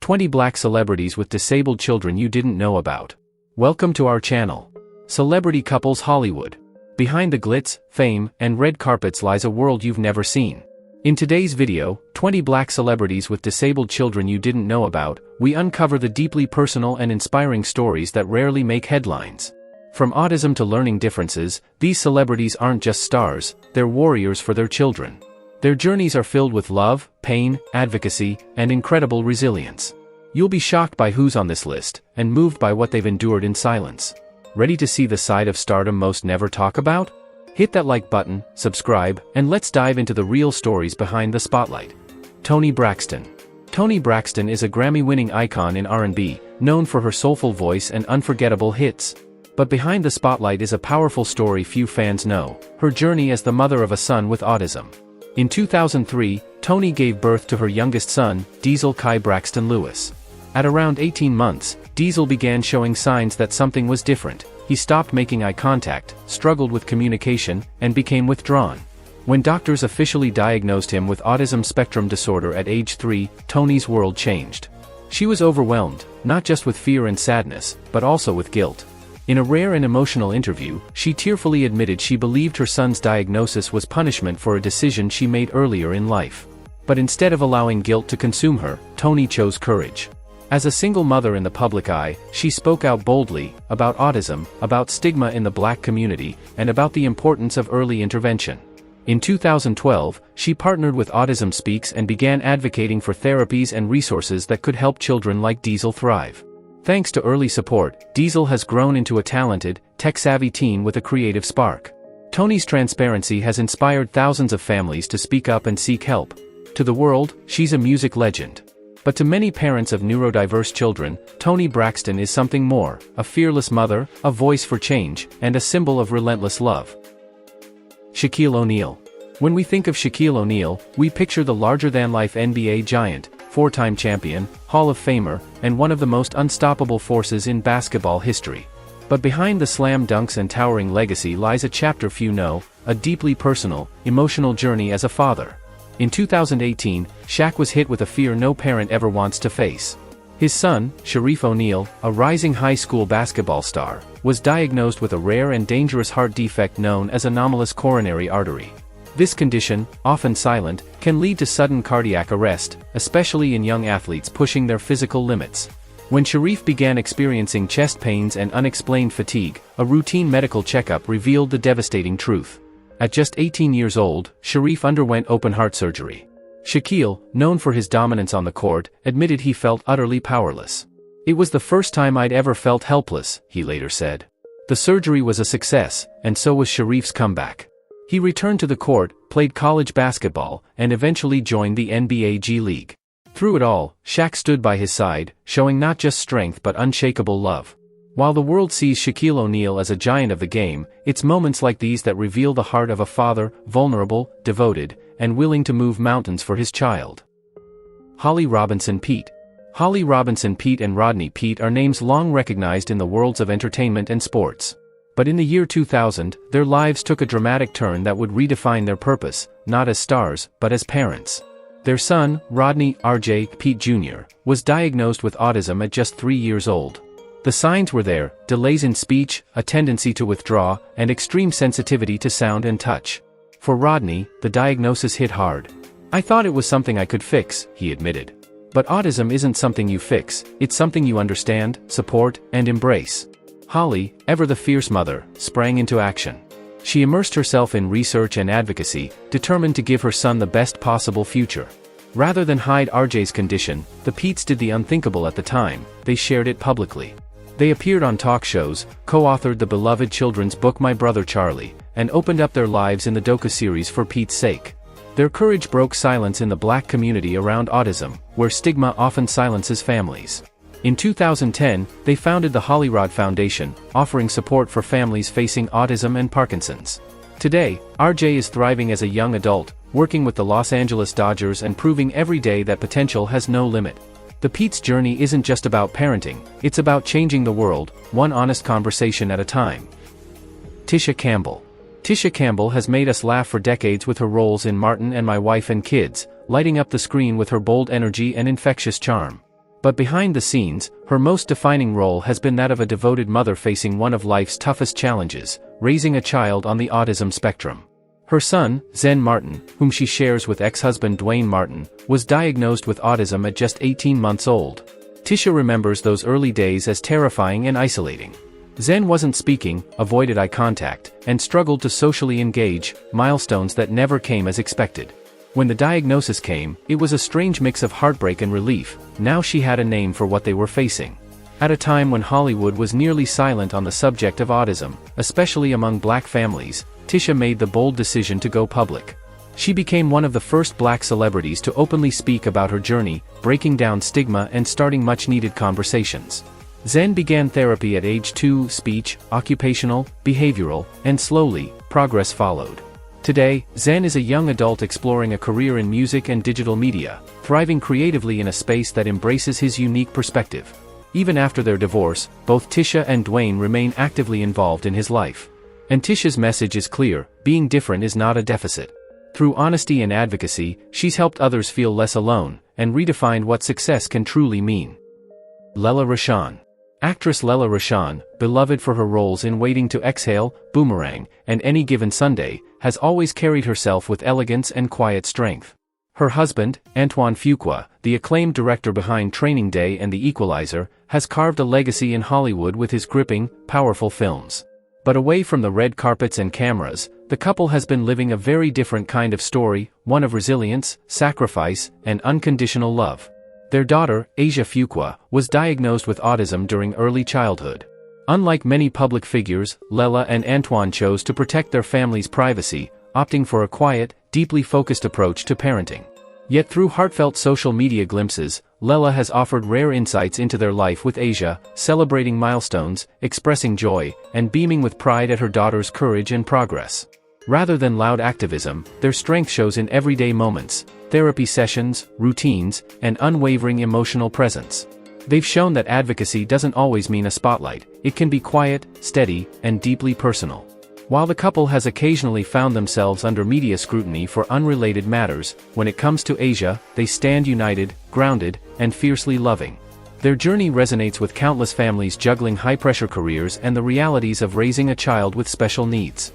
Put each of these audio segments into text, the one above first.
20 Black Celebrities with Disabled Children You Didn't Know About. Welcome to our channel. Celebrity Couples Hollywood. Behind the glitz, fame, and red carpets lies a world you've never seen. In today's video, 20 Black Celebrities with Disabled Children You Didn't Know About, we uncover the deeply personal and inspiring stories that rarely make headlines. From autism to learning differences, these celebrities aren't just stars, they're warriors for their children. Their journeys are filled with love, pain, advocacy, and incredible resilience. You'll be shocked by who's on this list, and moved by what they've endured in silence. Ready to see the side of stardom most never talk about? Hit that like button, subscribe, and let's dive into the real stories behind the spotlight. Toni Braxton. Toni Braxton is a Grammy-winning icon in R&B, known for her soulful voice and unforgettable hits. But behind the spotlight is a powerful story few fans know, her journey as the mother of a son with autism. In 2003, Toni gave birth to her youngest son, Diesel Kai Braxton Lewis. At around 18 months, Diesel began showing signs that something was different. He stopped making eye contact, struggled with communication, and became withdrawn. When doctors officially diagnosed him with autism spectrum disorder at age 3, Toni's world changed. She was overwhelmed, not just with fear and sadness, but also with guilt. In a rare and emotional interview, she tearfully admitted she believed her son's diagnosis was punishment for a decision she made earlier in life. But instead of allowing guilt to consume her, Toni chose courage. As a single mother in the public eye, she spoke out boldly about autism, about stigma in the Black community, and about the importance of early intervention. In 2012, she partnered with Autism Speaks and began advocating for therapies and resources that could help children like Diesel thrive. Thanks to early support, Diesel has grown into a talented, tech-savvy teen with a creative spark. Toni's transparency has inspired thousands of families to speak up and seek help. To the world, she's a music legend. But to many parents of neurodiverse children, Toni Braxton is something more: a fearless mother, a voice for change, and a symbol of relentless love. Shaquille O'Neal. When we think of Shaquille O'Neal, we picture the larger-than-life NBA giant, four-time champion, Hall of Famer, and one of the most unstoppable forces in basketball history. But behind the slam dunks and towering legacy lies a chapter few know, a deeply personal, emotional journey as a father. In 2018, Shaq was hit with a fear no parent ever wants to face. His son, Shareef O'Neal, a rising high school basketball star, was diagnosed with a rare and dangerous heart defect known as anomalous coronary artery. This condition, often silent, can lead to sudden cardiac arrest, especially in young athletes pushing their physical limits. When Shareef began experiencing chest pains and unexplained fatigue, a routine medical checkup revealed the devastating truth. At just 18 years old, Shareef underwent open-heart surgery. Shaquille, known for his dominance on the court, admitted he felt utterly powerless. "It was the first time I'd ever felt helpless," he later said. The surgery was a success, and so was Shareef's comeback. He returned to the court, played college basketball, and eventually joined the NBA G League. Through it all, Shaq stood by his side, showing not just strength but unshakable love. While the world sees Shaquille O'Neal as a giant of the game, it's moments like these that reveal the heart of a father, vulnerable, devoted, and willing to move mountains for his child. Holly Robinson Peete. Holly Robinson Peete and Rodney Peete are names long recognized in the worlds of entertainment and sports. But in the year 2000, their lives took a dramatic turn that would redefine their purpose, not as stars, but as parents. Their son, Rodney R.J. Peete Jr., was diagnosed with autism at just 3 years old. The signs were there: delays in speech, a tendency to withdraw, and extreme sensitivity to sound and touch. For Rodney, the diagnosis hit hard. "I thought it was something I could fix," he admitted. But autism isn't something you fix, it's something you understand, support, and embrace. Holly, ever the fierce mother, sprang into action. She immersed herself in research and advocacy, determined to give her son the best possible future. Rather than hide RJ's condition, the Peetes did the unthinkable at the time: they shared it publicly. They appeared on talk shows, co-authored the beloved children's book My Brother Charlie, and opened up their lives in the docuseries For Pete's Sake. Their courage broke silence in the Black community around autism, where stigma often silences families. In 2010, they founded the Hollyrod Foundation, offering support for families facing autism and Parkinson's. Today, RJ is thriving as a young adult, working with the Los Angeles Dodgers and proving every day that potential has no limit. The Peetes' journey isn't just about parenting, it's about changing the world, one honest conversation at a time. Tisha Campbell. Tisha Campbell has made us laugh for decades with her roles in Martin and My Wife and Kids, lighting up the screen with her bold energy and infectious charm. But behind the scenes, her most defining role has been that of a devoted mother facing one of life's toughest challenges, raising a child on the autism spectrum. Her son, Zen Martin, whom she shares with ex-husband Dwayne Martin, was diagnosed with autism at just 18 months old. Tisha remembers those early days as terrifying and isolating. Zen wasn't speaking, avoided eye contact, and struggled to socially engage, milestones that never came as expected. When the diagnosis came, it was a strange mix of heartbreak and relief. Now she had a name for what they were facing. At a time when Hollywood was nearly silent on the subject of autism, especially among black families, Tisha made the bold decision to go public. She became one of the first black celebrities to openly speak about her journey, breaking down stigma and starting much-needed conversations. Zen began therapy at age 2, speech, occupational, behavioral, and slowly, progress followed. Today, Zen is a young adult exploring a career in music and digital media, thriving creatively in a space that embraces his unique perspective. Even after their divorce, both Tisha and Dwayne remain actively involved in his life. And Tisha's message is clear: being different is not a deficit. Through honesty and advocacy, she's helped others feel less alone, and redefined what success can truly mean. Lela Rochon. Actress Lela Rochon, beloved for her roles in Waiting to Exhale, Boomerang, and Any Given Sunday, has always carried herself with elegance and quiet strength. Her husband, Antoine Fuqua, the acclaimed director behind Training Day and The Equalizer, has carved a legacy in Hollywood with his gripping, powerful films. But away from the red carpets and cameras, the couple has been living a very different kind of story, one of resilience, sacrifice, and unconditional love. Their daughter, Asia Fuqua, was diagnosed with autism during early childhood. Unlike many public figures, Lela and Antoine chose to protect their family's privacy, opting for a quiet, deeply focused approach to parenting. Yet through heartfelt social media glimpses, Lela has offered rare insights into their life with Asia, celebrating milestones, expressing joy, and beaming with pride at her daughter's courage and progress. Rather than loud activism, their strength shows in everyday moments, therapy sessions, routines, and unwavering emotional presence. They've shown that advocacy doesn't always mean a spotlight. It can be quiet, steady, and deeply personal. While the couple has occasionally found themselves under media scrutiny for unrelated matters, when it comes to Asia, they stand united, grounded, and fiercely loving. Their journey resonates with countless families juggling high-pressure careers and the realities of raising a child with special needs.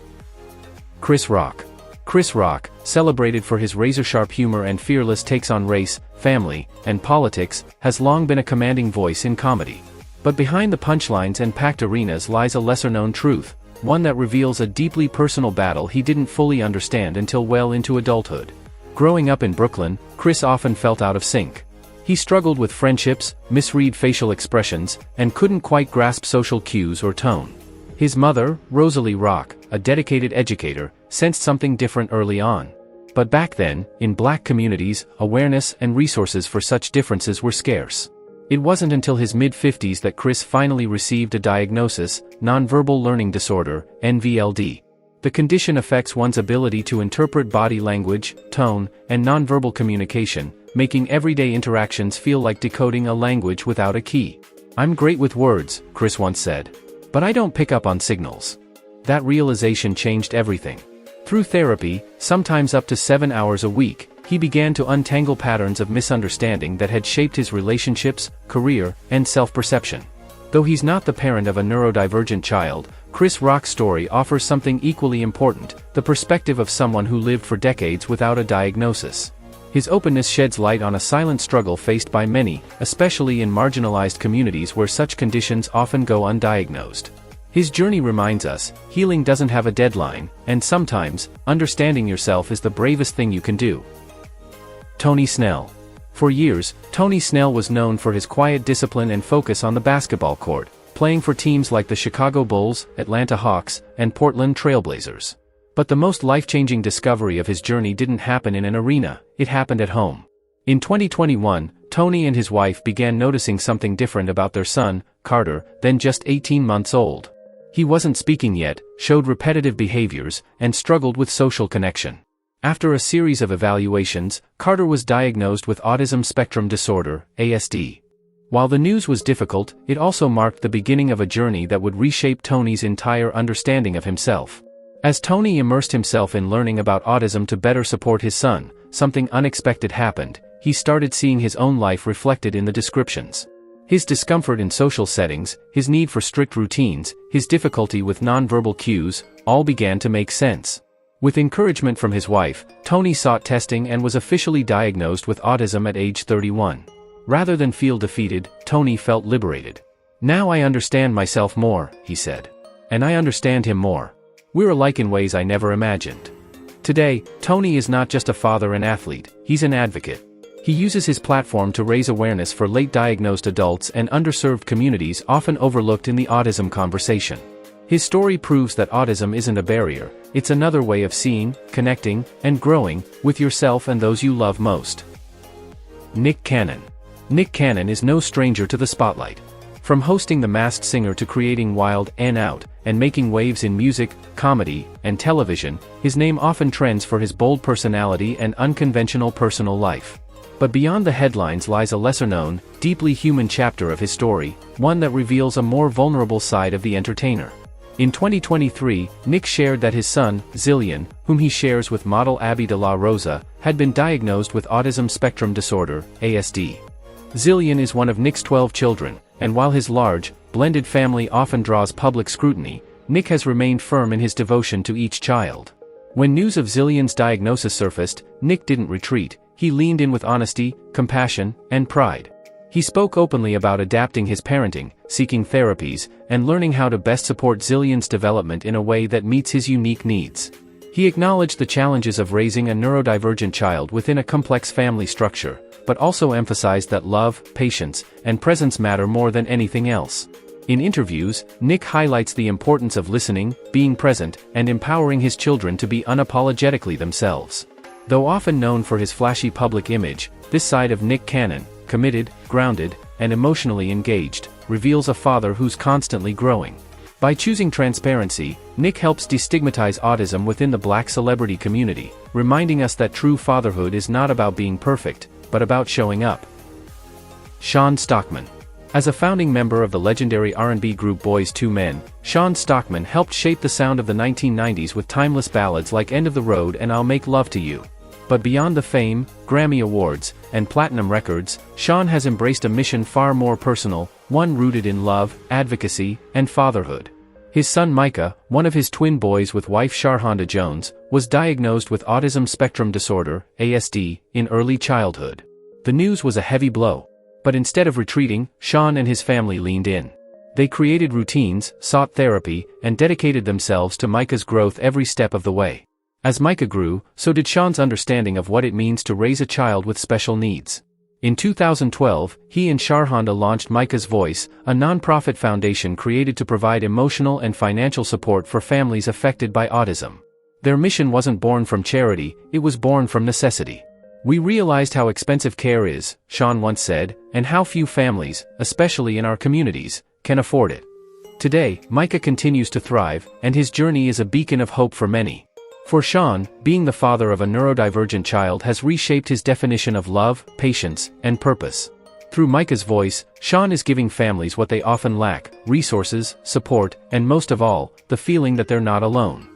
Chris Rock. Chris Rock, celebrated for his razor-sharp humor and fearless takes on race, family, and politics, has long been a commanding voice in comedy. But behind the punchlines and packed arenas lies a lesser-known truth, one that reveals a deeply personal battle he didn't fully understand until well into adulthood. Growing up in Brooklyn, Chris often felt out of sync. He struggled with friendships, misread facial expressions, and couldn't quite grasp social cues or tone. His mother, Rosalie Rock, a dedicated educator, sensed something different early on. But back then, in black communities, awareness and resources for such differences were scarce. It wasn't until his mid-50s that Chris finally received a diagnosis, nonverbal learning disorder, NVLD. The condition affects one's ability to interpret body language, tone, and nonverbal communication, making everyday interactions feel like decoding a language without a key. "I'm great with words," Chris once said. "But I don't pick up on signals." That realization changed everything. Through therapy, sometimes up to 7 hours a week, he began to untangle patterns of misunderstanding that had shaped his relationships, career, and self-perception. Though he's not the parent of a neurodivergent child, Chris Rock's story offers something equally important, the perspective of someone who lived for decades without a diagnosis. His openness sheds light on a silent struggle faced by many, especially in marginalized communities where such conditions often go undiagnosed. His journey reminds us, healing doesn't have a deadline, and sometimes, understanding yourself is the bravest thing you can do. Tony Snell. For years, Tony Snell was known for his quiet discipline and focus on the basketball court, playing for teams like the Chicago Bulls, Atlanta Hawks, and Portland Trail Blazers. But the most life-changing discovery of his journey didn't happen in an arena, it happened at home. In 2021, Tony and his wife began noticing something different about their son, Carter, then just 18 months old. He wasn't speaking yet, showed repetitive behaviors, and struggled with social connection. After a series of evaluations, Carter was diagnosed with autism spectrum disorder, ASD. While the news was difficult, it also marked the beginning of a journey that would reshape Tony's entire understanding of himself. As Tony immersed himself in learning about autism to better support his son, something unexpected happened. he started seeing his own life reflected in the descriptions. His discomfort in social settings, his need for strict routines, his difficulty with nonverbal cues, all began to make sense. With encouragement from his wife, Tony sought testing and was officially diagnosed with autism at age 31. Rather than feel defeated, Tony felt liberated. "Now I understand myself more," he said. "And I understand him more. We're alike in ways I never imagined." Today, Tony is not just a father and athlete, he's an advocate. He uses his platform to raise awareness for late-diagnosed adults and underserved communities often overlooked in the autism conversation. His story proves that autism isn't a barrier, it's another way of seeing, connecting, and growing with yourself and those you love most. Nick Cannon. Nick Cannon is no stranger to the spotlight. From hosting The Masked Singer to creating Wild 'N Out, and making waves in music, comedy, and television, his name often trends for his bold personality and unconventional personal life. But beyond the headlines lies a lesser-known, deeply human chapter of his story, one that reveals a more vulnerable side of the entertainer. In 2023, Nick shared that his son, Zillion, whom he shares with model Abby de la Rosa, had been diagnosed with autism spectrum disorder, ASD. Zillion is one of Nick's 12 children, and while his large, blended family often draws public scrutiny, Nick has remained firm in his devotion to each child. When news of Zillion's diagnosis surfaced, Nick didn't retreat, he leaned in with honesty, compassion, and pride. He spoke openly about adapting his parenting, seeking therapies, and learning how to best support Zillion's development in a way that meets his unique needs. He acknowledged the challenges of raising a neurodivergent child within a complex family structure, but also emphasized that love, patience, and presence matter more than anything else. In interviews, Nick highlights the importance of listening, being present, and empowering his children to be unapologetically themselves. Though often known for his flashy public image, this side of Nick Cannon, committed, grounded, and emotionally engaged, reveals a father who's constantly growing. By choosing transparency, Nick helps destigmatize autism within the Black celebrity community, reminding us that true fatherhood is not about being perfect, but about showing up. Sean Stockman. As a founding member of the legendary R&B group Boyz II Men, Sean Stockman helped shape the sound of the 1990s with timeless ballads like End of the Road and I'll Make Love to You. But beyond the fame, Grammy Awards, and platinum records, Sean has embraced a mission far more personal, one rooted in love, advocacy, and fatherhood. His son Micah, one of his twin boys with wife Sharhonda Jones, was diagnosed with autism spectrum disorder, ASD, in early childhood. The news was a heavy blow. But instead of retreating, Sean and his family leaned in. They created routines, sought therapy, and dedicated themselves to Micah's growth every step of the way. As Micah grew, so did Sean's understanding of what it means to raise a child with special needs. In 2012, he and Sharhonda launched Micah's Voice, a nonprofit foundation created to provide emotional and financial support for families affected by autism. Their mission wasn't born from charity, it was born from necessity. "We realized how expensive care is," Sean once said, "and how few families, especially in our communities, can afford it." Today, Micah continues to thrive, and his journey is a beacon of hope for many. For Sean, being the father of a neurodivergent child has reshaped his definition of love, patience, and purpose. Through Micah's Voice, Sean is giving families what they often lack: resources, support, and most of all, the feeling that they're not alone.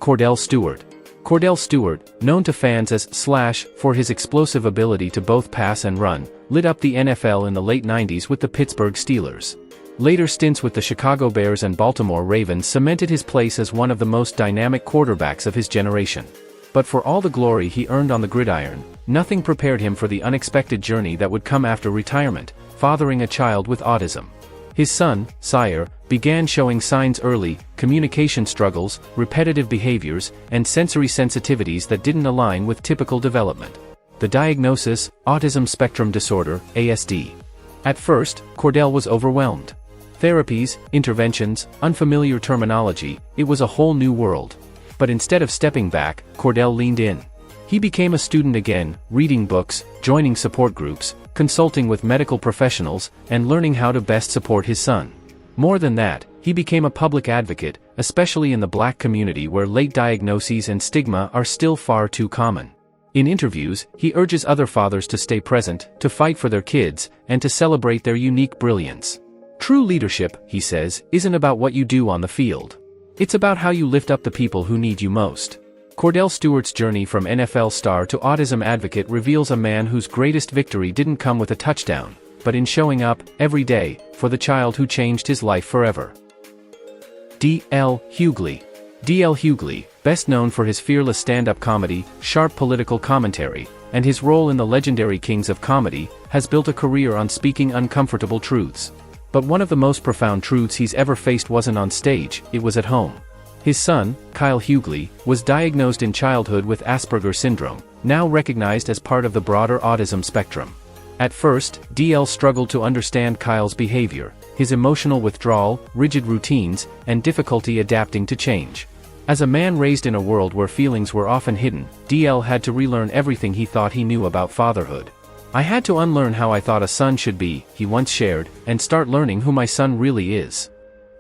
Cordell Stewart. Cordell Stewart, known to fans as Slash for his explosive ability to both pass and run, lit up the NFL in the late 90s with the Pittsburgh Steelers. Later stints with the Chicago Bears and Baltimore Ravens cemented his place as one of the most dynamic quarterbacks of his generation. But for all the glory he earned on the gridiron, nothing prepared him for the unexpected journey that would come after retirement, fathering a child with autism. His son, Sire, began showing signs early: communication struggles, repetitive behaviors, and sensory sensitivities that didn't align with typical development. The diagnosis: autism spectrum disorder, ASD. At first, Cordell was overwhelmed. Therapies, interventions, unfamiliar terminology, it was a whole new world. But instead of stepping back, Cordell leaned in. He became a student again, reading books, joining support groups, consulting with medical professionals, and learning how to best support his son. More than that, he became a public advocate, especially in the Black community where late diagnoses and stigma are still far too common. In interviews, he urges other fathers to stay present, to fight for their kids, and to celebrate their unique brilliance. True leadership, he says, isn't about what you do on the field. It's about how you lift up the people who need you most. Kordell Stewart's journey from NFL star to autism advocate reveals a man whose greatest victory didn't come with a touchdown, but in showing up, every day, for the child who changed his life forever. D.L. Hughley. D.L. Hughley, best known for his fearless stand-up comedy, sharp political commentary, and his role in the legendary Kings of Comedy, has built a career on speaking uncomfortable truths. But one of the most profound truths he's ever faced wasn't on stage, it was at home. His son, Kyle Hughley, was diagnosed in childhood with Asperger's syndrome, now recognized as part of the broader autism spectrum. At first, DL struggled to understand Kyle's behavior, his emotional withdrawal, rigid routines, and difficulty adapting to change. As a man raised in a world where feelings were often hidden, DL had to relearn everything he thought he knew about fatherhood. "I had to unlearn how I thought a son should be," he once shared, "and start learning who my son really is."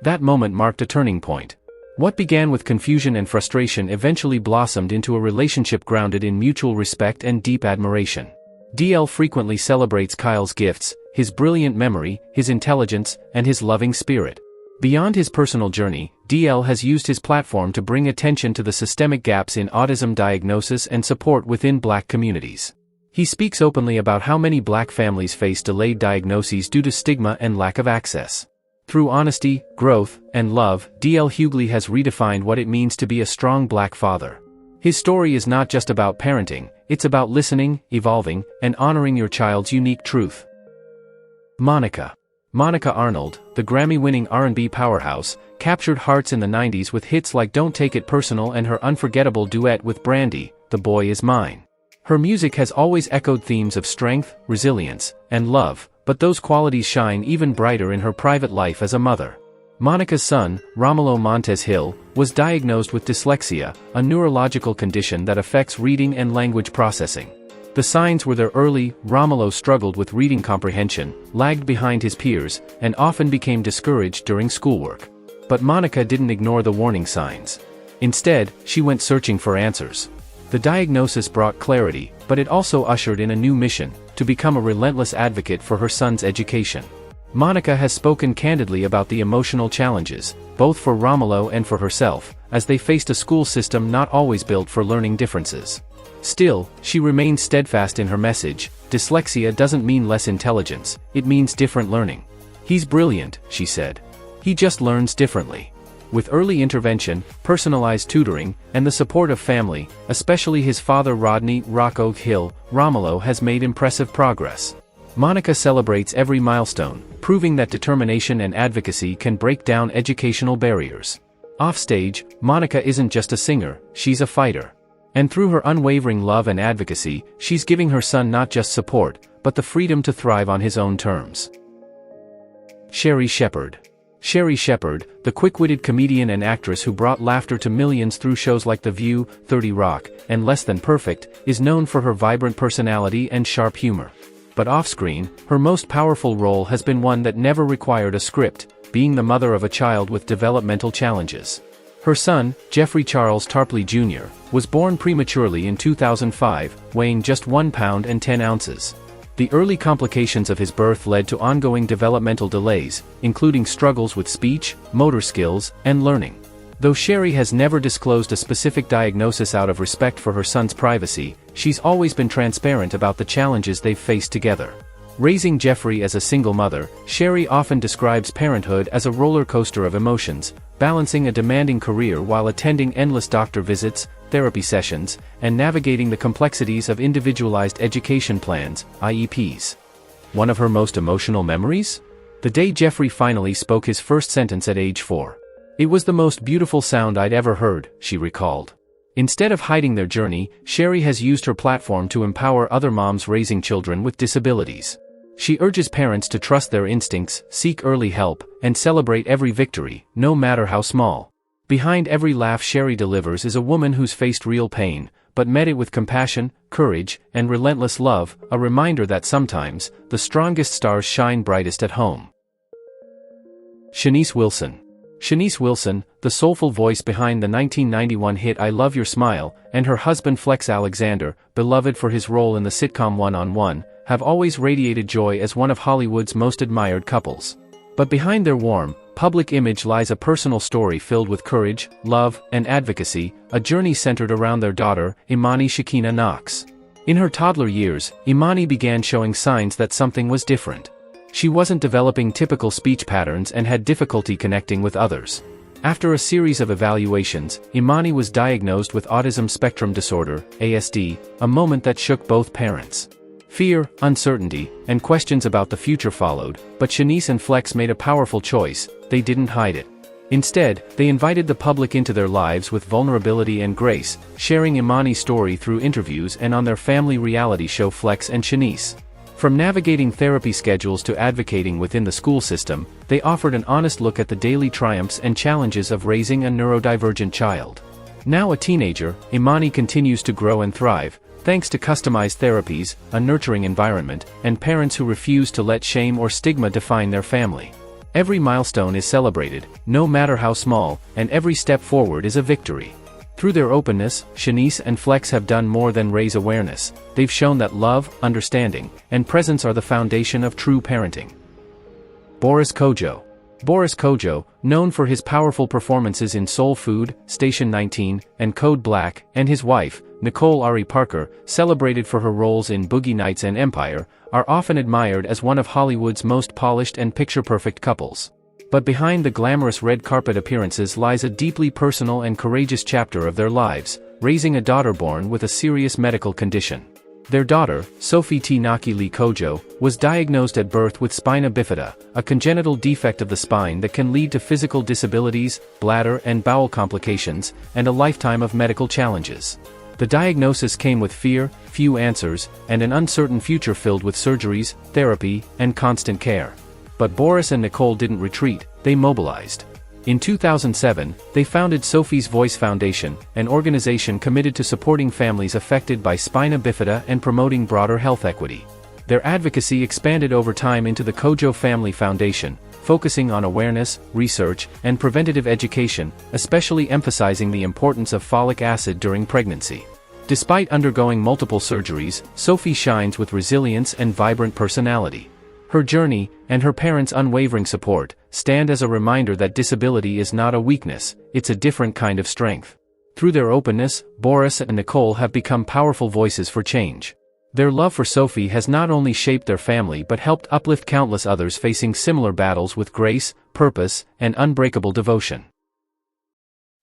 That moment marked a turning point. What began with confusion and frustration eventually blossomed into a relationship grounded in mutual respect and deep admiration. DL frequently celebrates Kyle's gifts, his brilliant memory, his intelligence, and his loving spirit. Beyond his personal journey, DL has used his platform to bring attention to the systemic gaps in autism diagnosis and support within Black communities. He speaks openly about how many Black families face delayed diagnoses due to stigma and lack of access. Through honesty, growth, and love, DL Hughley has redefined what it means to be a strong Black father. His story is not just about parenting, it's about listening, evolving, and honoring your child's unique truth. Monica. Monica Arnold, the Grammy-winning R&B powerhouse, captured hearts in the 90s with hits like Don't Take It Personal and her unforgettable duet with Brandy, The Boy Is Mine. Her music has always echoed themes of strength, resilience, and love, but those qualities shine even brighter in her private life as a mother. Monica's son, Romulo Montes Hill, was diagnosed with dyslexia, a neurological condition that affects reading and language processing. The signs were there early. Romulo struggled with reading comprehension, lagged behind his peers, and often became discouraged during schoolwork. But Monica didn't ignore the warning signs. Instead, she went searching for answers. The diagnosis brought clarity, but it also ushered in a new mission, to become a relentless advocate for her son's education. Monica has spoken candidly about the emotional challenges, both for Romulo and for herself, as they faced a school system not always built for learning differences. Still, she remains steadfast in her message: dyslexia doesn't mean less intelligence, it means different learning. "He's brilliant," she said. "He just learns differently." With early intervention, personalized tutoring, and the support of family, especially his father Rodney "Rocco" Hill, Romulo has made impressive progress. Monica celebrates every milestone, proving that determination and advocacy can break down educational barriers. Offstage, Monica isn't just a singer, she's a fighter. And through her unwavering love and advocacy, she's giving her son not just support, but the freedom to thrive on his own terms. Sherri Shepherd. Sherri Shepherd, the quick-witted comedian and actress who brought laughter to millions through shows like The View, 30 Rock, and Less Than Perfect, is known for her vibrant personality and sharp humor. But off-screen, her most powerful role has been one that never required a script, being the mother of a child with developmental challenges. Her son, Jeffrey Charles Tarpley Jr., was born prematurely in 2005, weighing just 1 pound and 10 ounces. The early complications of his birth led to ongoing developmental delays, including struggles with speech, motor skills, and learning. Though Sherri has never disclosed a specific diagnosis out of respect for her son's privacy, she's always been transparent about the challenges they've faced together. Raising Jeffrey as a single mother, Sherri often describes parenthood as a roller coaster of emotions, balancing a demanding career while attending endless doctor visits, therapy sessions, and navigating the complexities of individualized education plans, IEPs. One of her most emotional memories? The day Jeffrey finally spoke his first sentence at age 4. "It was the most beautiful sound I'd ever heard," she recalled. Instead of hiding their journey, Sherri has used her platform to empower other moms raising children with disabilities. She urges parents to trust their instincts, seek early help, and celebrate every victory, no matter how small. Behind every laugh Sherri delivers is a woman who's faced real pain, but met it with compassion, courage, and relentless love, a reminder that sometimes, the strongest stars shine brightest at home. Shanice Wilson. Shanice Wilson, the soulful voice behind the 1991 hit I Love Your Smile, and her husband Flex Alexander, beloved for his role in the sitcom One-on-One, have always radiated joy as one of Hollywood's most admired couples. But behind their warm, public image lies a personal story filled with courage, love, and advocacy, a journey centered around their daughter, Imani Shakina Knox. In her toddler years, Imani began showing signs that something was different. She wasn't developing typical speech patterns and had difficulty connecting with others. After a series of evaluations, Imani was diagnosed with autism spectrum disorder, ASD, a moment that shook both parents. Fear, uncertainty, and questions about the future followed, but Shanice and Flex made a powerful choice. They didn't hide it. Instead, they invited the public into their lives with vulnerability and grace, sharing Imani's story through interviews and on their family reality show Flex and Shanice. From navigating therapy schedules to advocating within the school system, they offered an honest look at the daily triumphs and challenges of raising a neurodivergent child. Now a teenager, Imani continues to grow and thrive, thanks to customized therapies, a nurturing environment, and parents who refuse to let shame or stigma define their family. Every milestone is celebrated, no matter how small, and every step forward is a victory. Through their openness, Shanice and Flex have done more than raise awareness. They've shown that love, understanding, and presence are the foundation of true parenting. Boris Kodjoe. Boris Kodjoe, known for his powerful performances in Soul Food, Station 19, and Code Black, and his wife, Nicole Ari Parker, celebrated for her roles in Boogie Nights and Empire, are often admired as one of Hollywood's most polished and picture-perfect couples. But behind the glamorous red carpet appearances lies a deeply personal and courageous chapter of their lives, raising a daughter born with a serious medical condition. Their daughter, Sophie T. Naki Lee Kodjoe, was diagnosed at birth with spina bifida, a congenital defect of the spine that can lead to physical disabilities, bladder and bowel complications, and a lifetime of medical challenges. The diagnosis came with fear, few answers, and an uncertain future filled with surgeries, therapy, and constant care. But Boris and Nicole didn't retreat, they mobilized. In 2007, they founded Sophie's Voice Foundation, an organization committed to supporting families affected by spina bifida and promoting broader health equity. Their advocacy expanded over time into the Kodjoe Family Foundation, focusing on awareness, research, and preventative education, especially emphasizing the importance of folic acid during pregnancy. Despite undergoing multiple surgeries, Sophie shines with resilience and vibrant personality. Her journey, and her parents' unwavering support, stand as a reminder that disability is not a weakness, it's a different kind of strength. Through their openness, Boris and Nicole have become powerful voices for change. Their love for Sophie has not only shaped their family but helped uplift countless others facing similar battles with grace, purpose, and unbreakable devotion.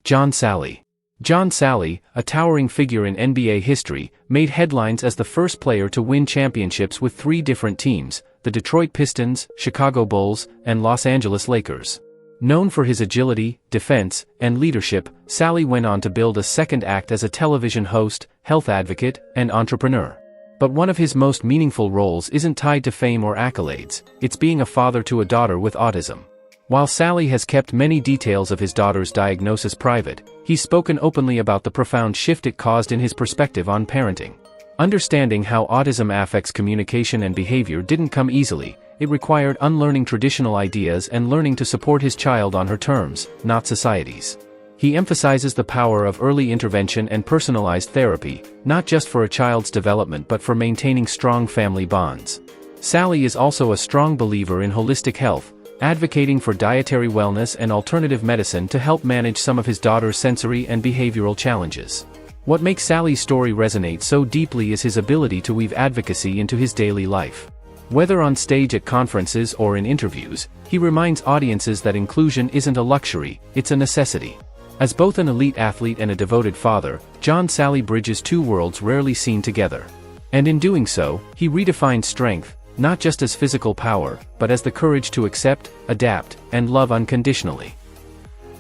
John Salley. John Salley, a towering figure in NBA history, made headlines as the first player to win championships with 3 different teams, the Detroit Pistons, Chicago Bulls, and Los Angeles Lakers. Known for his agility, defense, and leadership, Salley went on to build a second act as a television host, health advocate, and entrepreneur. But one of his most meaningful roles isn't tied to fame or accolades, it's being a father to a daughter with autism. While Salley has kept many details of his daughter's diagnosis private, he's spoken openly about the profound shift it caused in his perspective on parenting. Understanding how autism affects communication and behavior didn't come easily. It required unlearning traditional ideas and learning to support his child on her terms, not society's. He emphasizes the power of early intervention and personalized therapy, not just for a child's development but for maintaining strong family bonds. Salley is also a strong believer in holistic health, advocating for dietary wellness and alternative medicine to help manage some of his daughter's sensory and behavioral challenges. What makes Salley's story resonate so deeply is his ability to weave advocacy into his daily life. Whether on stage at conferences or in interviews, he reminds audiences that inclusion isn't a luxury, it's a necessity. As both an elite athlete and a devoted father, John Salley bridges 2 worlds rarely seen together. And in doing so, he redefines strength, not just as physical power, but as the courage to accept, adapt, and love unconditionally.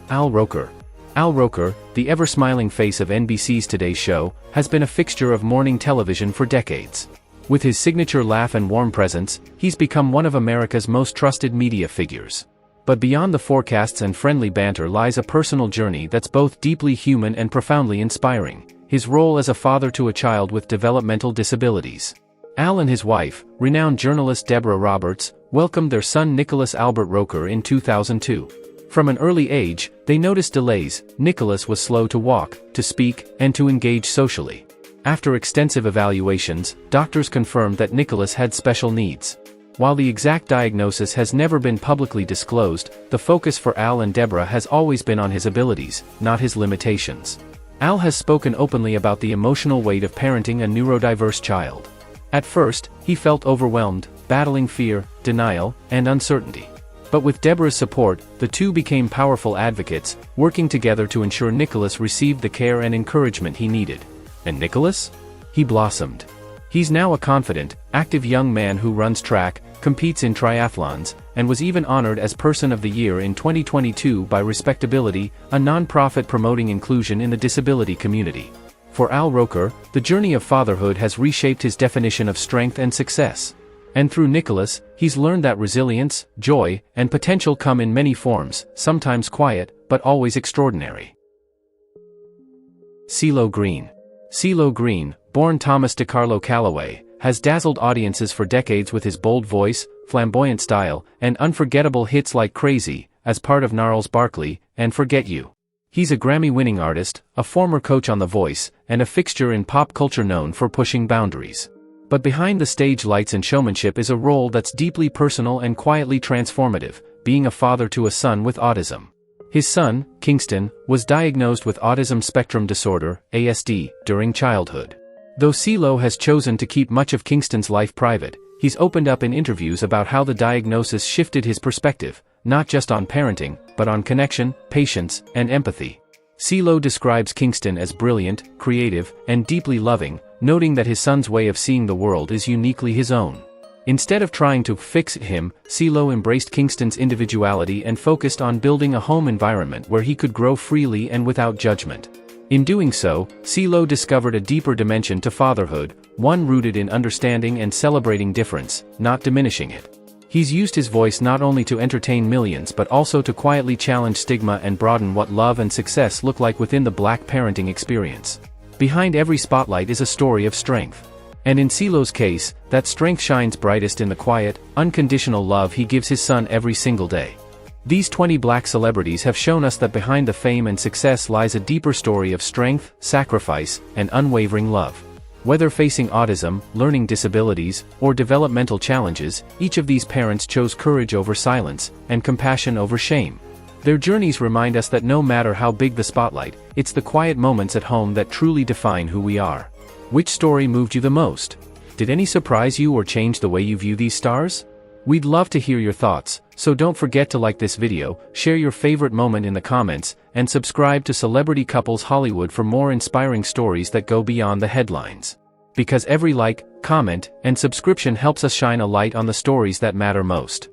Al Roker. Al Roker, the ever-smiling face of NBC's Today Show, has been a fixture of morning television for decades. With his signature laugh and warm presence, he's become one of America's most trusted media figures. But beyond the forecasts and friendly banter lies a personal journey that's both deeply human and profoundly inspiring, his role as a father to a child with developmental disabilities. Al and his wife, renowned journalist Deborah Roberts, welcomed their son Nicholas Albert Roker in 2002. From an early age, they noticed delays. Nicholas was slow to walk, to speak, and to engage socially. After extensive evaluations, doctors confirmed that Nicholas had special needs. While the exact diagnosis has never been publicly disclosed, the focus for Al and Deborah has always been on his abilities, not his limitations. Al has spoken openly about the emotional weight of parenting a neurodiverse child. At first, he felt overwhelmed, battling fear, denial, and uncertainty. But with Deborah's support, the two became powerful advocates, working together to ensure Nicholas received the care and encouragement he needed. And Nicholas? He blossomed. He's now a confident, active young man who runs track, competes in triathlons, and was even honored as Person of the Year in 2022 by Respectability, a non-profit promoting inclusion in the disability community. For Al Roker, the journey of fatherhood has reshaped his definition of strength and success. And through Nicholas, he's learned that resilience, joy, and potential come in many forms, sometimes quiet, but always extraordinary. CeeLo Green. CeeLo Green, born Thomas DeCarlo Calloway, has dazzled audiences for decades with his bold voice, flamboyant style, and unforgettable hits like Crazy, as part of Gnarls Barkley, and Forget You. He's a Grammy-winning artist, a former coach on The Voice, and a fixture in pop culture known for pushing boundaries. But behind the stage lights and showmanship is a role that's deeply personal and quietly transformative, being a father to a son with autism. His son, Kingston, was diagnosed with autism spectrum disorder, ASD, during childhood. Though CeeLo has chosen to keep much of Kingston's life private, he's opened up in interviews about how the diagnosis shifted his perspective, not just on parenting, but on connection, patience, and empathy. CeeLo describes Kingston as brilliant, creative, and deeply loving, noting that his son's way of seeing the world is uniquely his own. Instead of trying to fix him, CeeLo embraced Kingston's individuality and focused on building a home environment where he could grow freely and without judgment. In doing so, CeeLo discovered a deeper dimension to fatherhood, one rooted in understanding and celebrating difference, not diminishing it. He's used his voice not only to entertain millions but also to quietly challenge stigma and broaden what love and success look like within the Black parenting experience. Behind every spotlight is a story of strength. And in CeeLo's case, that strength shines brightest in the quiet, unconditional love he gives his son every single day. These 20 Black celebrities have shown us that behind the fame and success lies a deeper story of strength, sacrifice, and unwavering love. Whether facing autism, learning disabilities, or developmental challenges, each of these parents chose courage over silence, and compassion over shame. Their journeys remind us that no matter how big the spotlight, it's the quiet moments at home that truly define who we are. Which story moved you the most? Did any surprise you or change the way you view these stars? We'd love to hear your thoughts, so don't forget to like this video, share your favorite moment in the comments, and subscribe to Celebrity Couples Hollywood for more inspiring stories that go beyond the headlines. Because every like, comment, and subscription helps us shine a light on the stories that matter most.